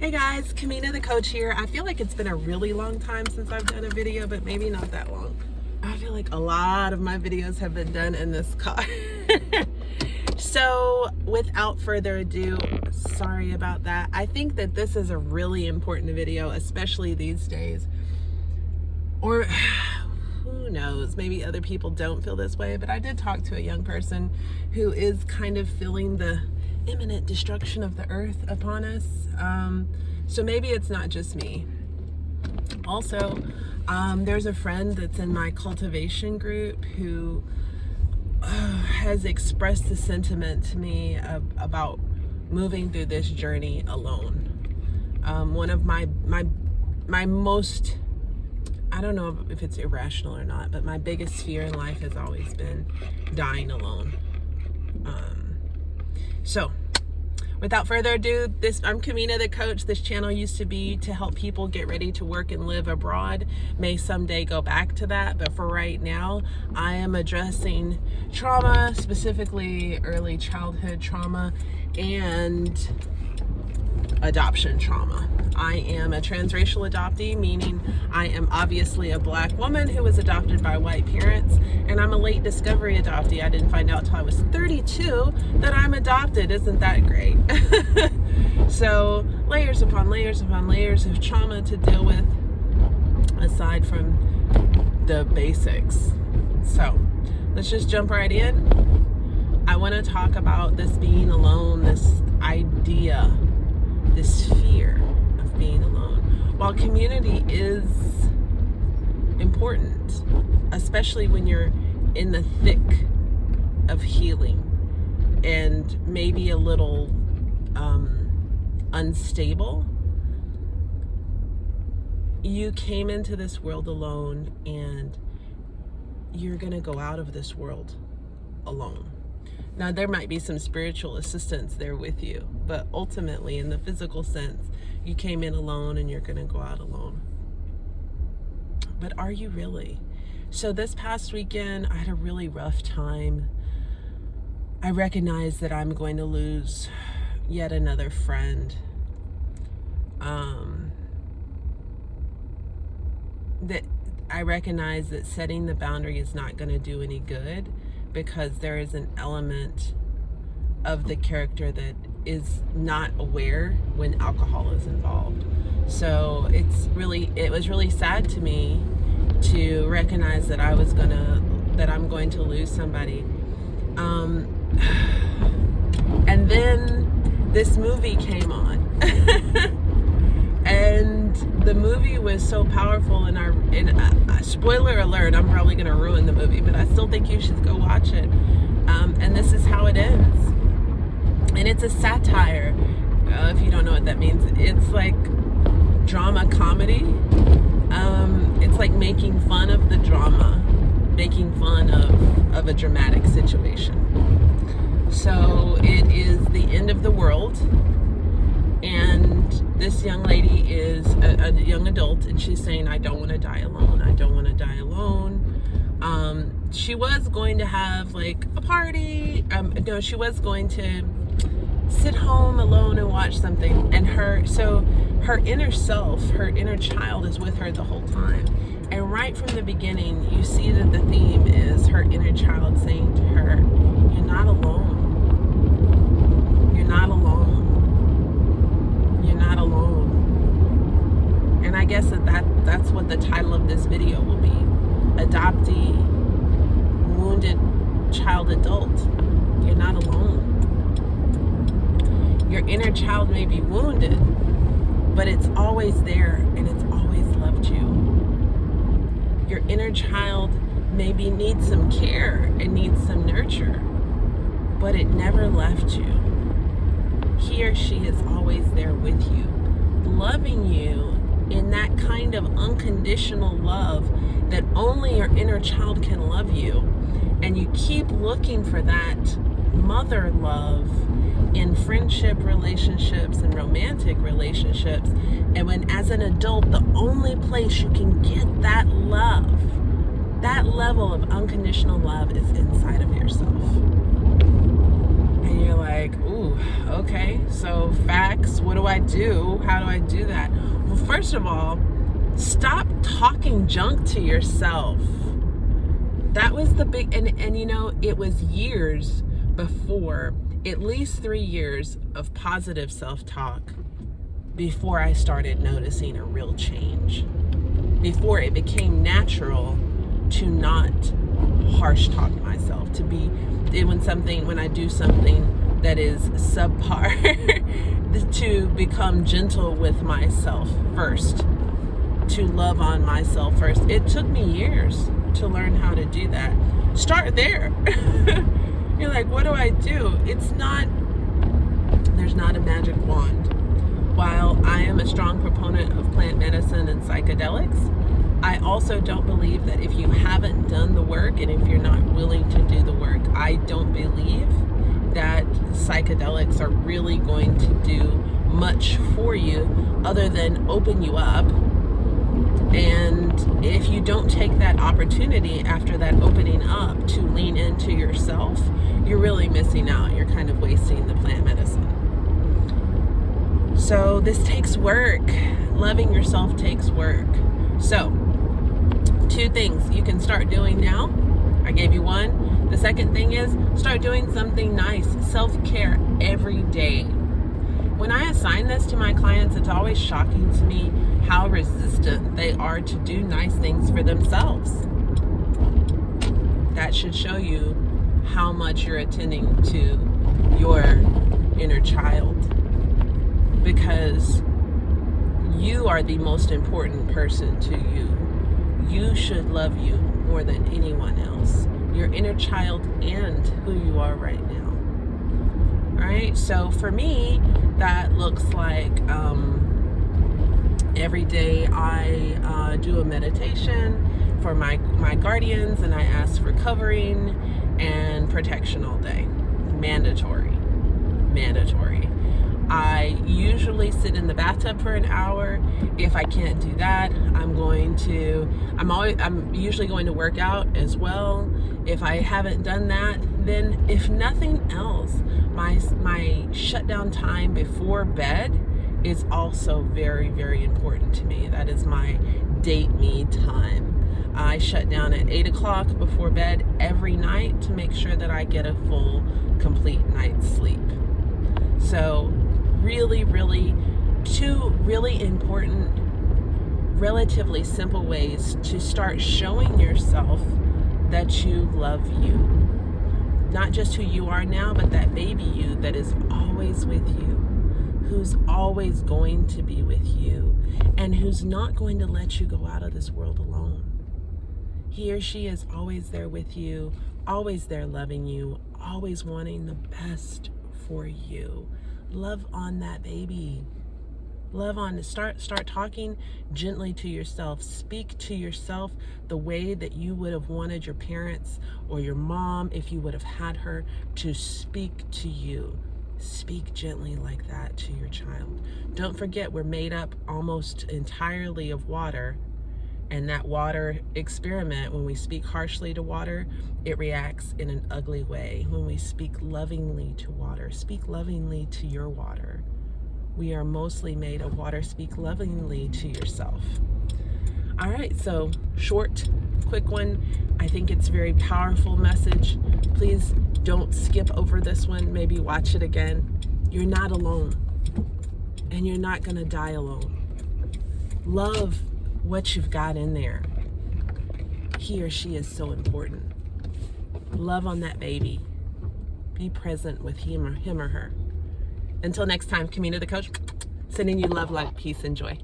Hey guys, Kamina the coach here. I feel like it's been a really long time since I've done a video, but maybe not that long. I feel like a lot of my videos have been done in this car. So without further ado, sorry about that. I think that this is a really important video, especially these days. Or who knows, maybe other people don't feel this way, but I did talk to a young person who is kind of feeling the imminent destruction of the earth upon us. So maybe it's not just me. Also, there's a friend that's in my cultivation group who has expressed the sentiment to me about moving through this journey alone. One of my most, I don't know if it's irrational or not, but my biggest fear in life has always been dying alone. So without further ado, I'm Kamina the coach. This channel used to be to help people get ready to work and live abroad. May someday go back to that, but for right now, I am addressing trauma, specifically early childhood trauma and adoption trauma. I am a transracial adoptee, meaning I am obviously a Black woman who was adopted by white parents, and I'm a late discovery adoptee. I didn't find out till I was 32 that I'm adopted. Isn't that great? So layers upon layers upon layers of trauma to deal with, aside from the basics. So let's just jump right in. I want to talk about this being alone, this idea, this fear of being alone. While community is important, especially when you're in the thick of healing and maybe a little unstable, you came into this world alone and you're gonna go out of this world alone. Now, there might be some spiritual assistance there with you, but ultimately, in the physical sense, you came in alone and you're going to go out alone. But are you really? So this past weekend, I had a really rough time. I recognize that I'm going to lose yet another friend. That I recognize that setting the boundary is not going to do any good, because there is an element of the character that is not aware when alcohol is involved. So it was really sad to me to recognize that I'm going to lose somebody. And then this movie came on. And the movie was so powerful, and spoiler alert, I'm probably going to ruin the movie, but I still think you should go watch it. And this is how it ends. And it's a satire. If you don't know what that means, it's like drama comedy. It's like making fun of the drama, making fun of a dramatic situation. So it is the end of the world. And this young lady is a young adult, and she's saying, I don't want to die alone. I don't want to die alone. She was going to have like a party. No, she was going to sit home alone and watch something. And her inner self, her inner child is with her the whole time. And right from the beginning, you see that the theme is her inner child saying to her, you're not alone. You're not alone. You're not alone. And I guess that's what the title of this video will be. Adoptee, wounded child adult. You're not alone. Your inner child may be wounded, but it's always there and it's always loved you. Your inner child maybe needs some care and needs some nurture, but it never left you. He or she is always there with you, loving you in that kind of unconditional love that only your inner child can love you. And you keep looking for that mother love in friendship relationships and romantic relationships. And when, as an adult, the only place you can get that love, that level of unconditional love, is inside of yourself. And you're like, ooh, okay, so facts, what do I do? How do I do that? Well, first of all, stop talking junk to yourself. That was the big, and you know, it was years before, at least 3 years of positive self-talk before I started noticing a real change. Before it became natural to not harsh talk myself, to be, when I do something that is subpar, to become gentle with myself first, to love on myself first. It took me years to learn how to do that. Start there. You're like, what do I do? There's not a magic wand. While I am a strong proponent of plant medicine and psychedelics, I also don't believe that if you haven't done the work and if you're not willing to do the work, I don't believe that psychedelics are really going to do much for you other than open you up. And if you don't take that opportunity after that opening up to lean into yourself, you're really missing out. You're kind of wasting the plant medicine. So this takes work. Loving yourself takes work. So 2 things you can start doing now. I gave you 1. The second thing is start doing something nice. Self-care every day. When I assign this to my clients, it's always shocking to me how resistant they are to do nice things for themselves. That should show you how much you're attending to your inner child, because you are the most important person to you. You should love you more than anyone else, your inner child and who you are right now. Right? So for me, that looks like every day I do a meditation for my guardians, and I ask for covering and protection all day. Mandatory. I usually sit in the bathtub for an hour. If I can't do that, I'm usually going to work out as well. If I haven't done that, then if nothing else, my shutdown time before bed is also very, very important to me. That is my date me time. I shut down at 8 o'clock before bed every night to make sure that I get a full, complete night's sleep. So really, 2 really important, relatively simple ways to start showing yourself that you love you. Not just who you are now, but that baby you that is always with you, who's always going to be with you, and who's not going to let you go out of this world alone. He or she is always there with you, always there loving you, always wanting the best for you. Love on that baby. Love on, start talking gently to yourself. Speak to yourself the way that you would have wanted your parents or your mom, if you would have had her, to speak to you. Speak gently like that to your child. Don't forget, we're made up almost entirely of water. And that water experiment, when we speak harshly to water, it reacts in an ugly way. When we speak lovingly to water, speak lovingly to your water. We are mostly made of water. Speak lovingly to yourself. All right, so short, quick one. I think it's a very powerful message. Please don't skip over this one. Maybe watch it again. You're not alone, and you're not gonna die alone. Love what you've got in there. He or she is so important. Love on that baby. Be present with him or her. Until next time, Kamina the Coach, sending you love, light, peace, and joy.